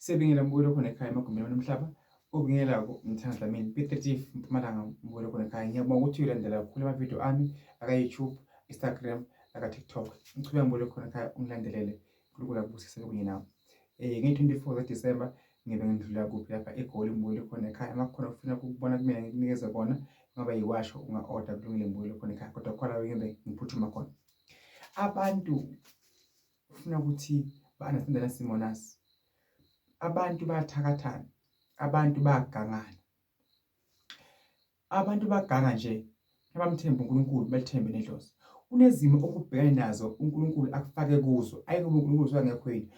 Sebingela mbulo khona ekhaya emagumbini omhlaba obingela umthanda Dlamini P30 Mpumalanga mbulo khona ekhaya. Ngiyabonga ukuthi ulandela kakhulu amavideo ami aka-YouTube, Instagram, aka-TikTok. Ngichubeka mbulo khona ekhaya ungilandelele uNkulunkulu akubusise kunye nawe. Nge-24 December ngibe ngidlula kuphi lapha eGoli mbulo khona ekhaya. Makukhona ufuna ukubona kumina ngikunikeze kona ngoba yiwasho unga-order kulungile mbulo khona ekhaya kodwa khona ngibe ngiphuthuma khona. Abantu ufuna ukuthi ba-understand isimo nasi. Abantu bayathakathana, abantu bayagangana. Abantu baganga nje abamthemba uNkulunkulu belithembe nedlozi. Kunezimo okubhekene nazo uNkulunkulu akufake kuzo. Ayike uNkulunkulu usuka ngekho yini.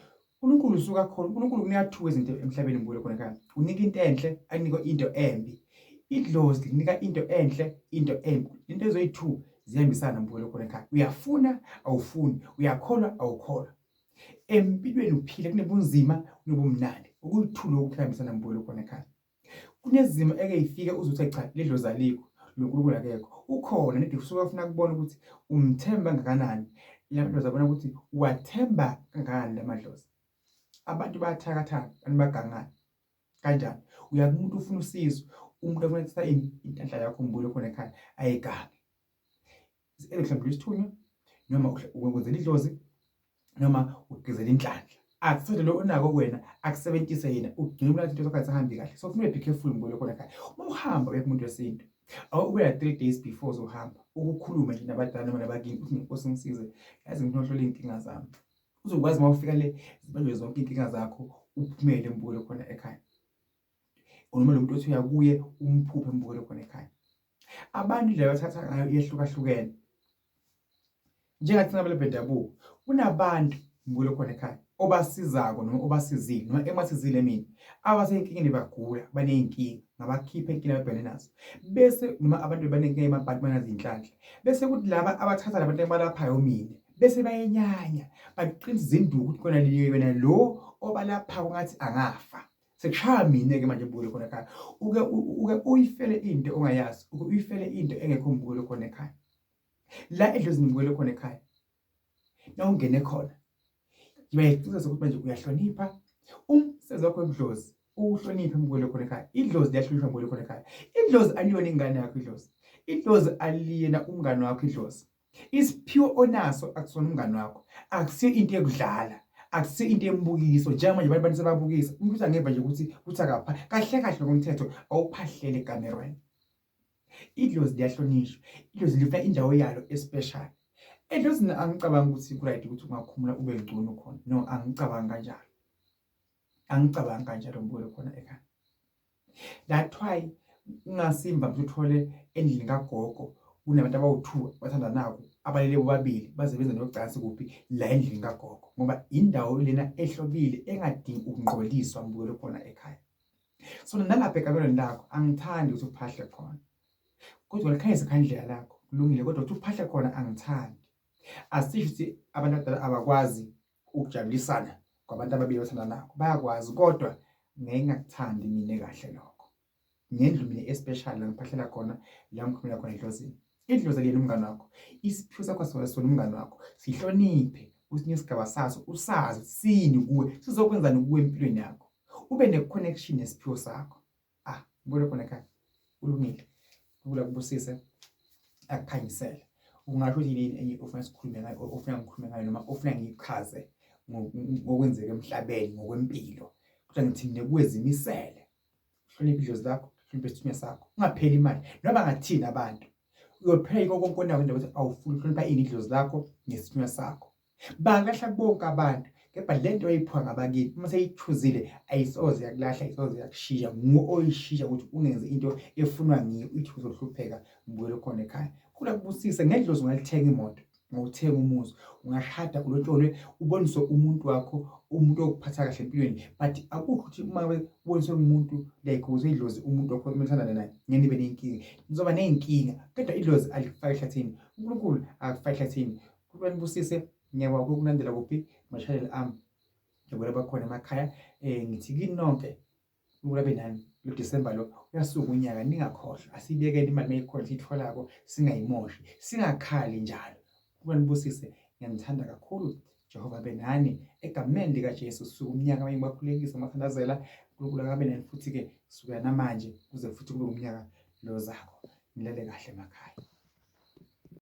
uNkulunkulu usuka khona. uNkulunkulu kunika 2 izinto emhlabeni mbulo khona ekhaya. Unika into enhle, akunike into embi. Idlozi linika into enhle, into embi. Into ezoyi2 zihambisana mbulo khona ekhaya. Uyafuna awufuni, uyakholwa awukholwa. Empilweni uphila kunobunzima kunobumnandi. Ukuyithulo ukuhambisana mbulo khona ekhaya. Kunezimo ekeyifike uzuthi cha ledlozi alikho, loNkulunkulu akekho. Ukhona nedi usuka ufuna kubona ukuthi umthemba kangakanani. Lamadlozi abona ukuthi uwathemba kangakanani lamadlozi. Abantu bayathakathana, abantu bagangana. Kanjani? Uya kumuntu ufuna usizo, umuntu afuna ukuthatha inhlanhla yakho mbulo khona ekhaya ayigange. Mhlawumbe isithunywa noma ukwenzela idlozi noma ugezela inhlanhla. Akusethe lo onako kuwena akusebentise yena ugcina ukuthi into zakho azihambi kahle. So kufanele be careful mbulo khona ekhaya. Uma uhamba uya kumuntu wesintu awube 3 days before uzohamba ukukhuluma nje nabadala noma nabakini uthi Nkosi ngisize yazi ngihlohla inkinga zami. Uzokwazi mawufika le zibanjwe zonke inkinga zakho uphumele mbulo khona ekhaya. Noma lo muntu othi uyakuye umphuphe mbulo khona ekhaya. Abantu indlela bathatha ngayo iyehlukahlukene. Njengathi ngabale bendabuko kunabantu mbulo khona ekhaya obasizako noma obasizile noma emasizile mina abasenkingeni bagula baneyinkinga ngabakhipha inkinga ababhekene nazo. Bese noma abantu bebanenkinga emabantu banazinhlanhla. Bese kuthi laba abathatha labantu abalaphayo mina bese bayenyanya baqinisa induku ukuthi kona liyo wena lo obalapha ngathi angafa. Sekushaya mina ke manje mbulo khona ekhaya. Uke uyifele into ongayazi, uke uyifele into engekho mbulo khona ekhaya. La edlozini mbulo khona ekhaya. Na ungene khona. Ngiyacela ukuthi manje uyahlonipha umsebenzi wakho webudlozi, uhloniphe mbulo khona ekhaya. Idlozi liyahlonipha mbulo khona ekhaya. Idlozi aliyona ingane yakho idlozi. Idlozi aliyena umngani wakho idlozi. Isiphiwo onaso akusona umngani wakho. Akusiyo into ekudlala, akusiyo into embukiso. Njengamanje abantu sebabukisa. Umuntu angeva nje ukuthi uthakapha. Kahle kahle ngomthetho awuphahlele ekamerweni. Idlozi liyahlonishwa. Idlozi lifuna indawo yalo especial. Edlozini angicabanga ukuthi kuright ukuthi ungakhumula ube ngcono khona. No, angicabanga kanjalo. Angicabanga kanjalo mbulo khona ekhaya. That's why ungasimba manje uthole endlini kagogo kunabantu abawu2 bathandanako abalele bobabili baze benze nocansi kuphi la endlini kagogo ngoba indawo lena ehlobile engadingi ukungqoliswa mbulo khona ekhaya. So nalapha ekamerweni lakho angithandi ukuthi uphahle khona. Kodwa likhanyisa khandlela lakho kulungile kodwa ukuthi uphahle khona angithandi. Asisho ukuthi abantu abadala abakwazi ukujabulisana kwabantu ababili bathandanako. Bayakwazi kodwa ngeke ngakuthandi mina kahle lokho. Ngendlu mina especially la ngiphahlela khona la ngikhulumela khona edlozini. Idlozi aliyena umngani wakho. Isiphiwo sakho sona umngani wakho. Sihloniphe usinye isigaba saso usazi sini kuwe sizokwenzani kuwe empilweni yakho. Ube ne-connection nesiphiwo sakho. Mbulo khona ekhaya. Kulungile. Ukula kubusise akukhanyisele. Ungasho ukuthi yini enye ofuna sikhulume ngayo ofuna ngikhulume ngayo noma ofuna ngichaze ngokwenzeka emhlabeni ngokwempilo. Kodwa ngithi mina kuwezimisele. Hlonipha idlozi lakho, hlonipha isithunywa sakho. Ungapheli imali noma ngathini abantu. Uyopheka konke onako indaba ukuthi awufuni ukuhlonipha idlozi lakho nesithunywa sakho. Bangalahla bonke abantu kepha lento oyiphiwa ngabakini uma seyichuzile ayisoze yakulahla ayisoze yakushiya nguwe oyishiya ukuthi ungenze into efunwa ngiyo uthi uzohlupheka mbulo khona ekhaya. Kula kubusise ngedlozi ungalithenga imoto ngokuthenga umuzi ungashada ulotshole uboniswe umuntu wakho umuntu okuphatha kahle empilweni but akukho ukuthi uma uboniswe umuntu like uzidlozi umuntu wakho umthanda naye ngene ibe nenkinga nizoba nenkinga kodwa idlozi alifaki ehlathini uNkulunkulu akufaki ehlathini. Kulweni busise ngiyabonga ukulandela kuphi mashayeli ami njengoba bakhona emakhaya. Ngithi kini nonke ukulabe nani lo December lo uyasuka unyaka ningakhohlwa asibekele imali mayikhona sitholako singayimoshi singakhali njalo. Kuba nibusise ngiyamthanda kakhulu Jehova benani egameni likaJesu suka umnyaka mayibakhulekisa amakhandazela uNkulunkulu akabe nani futhi-ke kusukela namanje kuze futhi kube umnyaka lo zakho. Nilale kahle emakhaya.